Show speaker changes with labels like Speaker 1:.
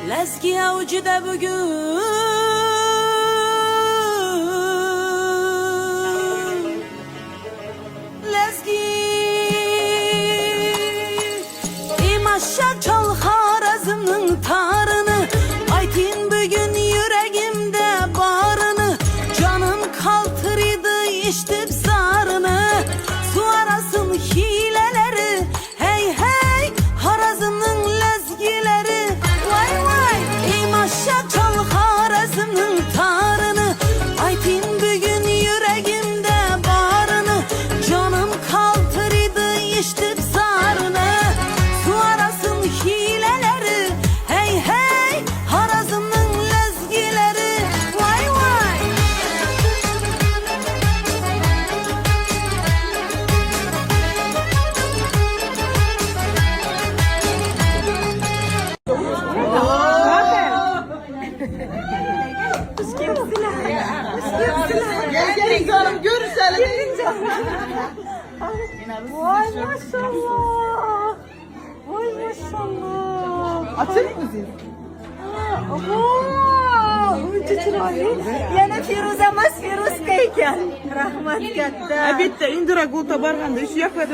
Speaker 1: Lezgi avcıda bugün Lezgi İmaşa çal Harazım'ın tarını Aytin bugün yüreğimde barını Canım kaltırıydı içtip sarını Su arasın hileleri Hey hey Harazım'ın lezgileri Vay vay İmaşa çal Harazım'ın tarını Aytin bugün yüreğimde barını Canım kaltırıydı içtip sarını Su arasın hileleri Hey hey Harazım'ın lezgileri Vay vay
Speaker 2: Gel canım görüşelim.
Speaker 3: Vay maşallah. Vay maşallah.
Speaker 2: Açık mısın?
Speaker 3: Yana Firuze mas Firuz kayken. Rahmat katta.
Speaker 2: Bitta Indira Gulta barganda ish yoqadi.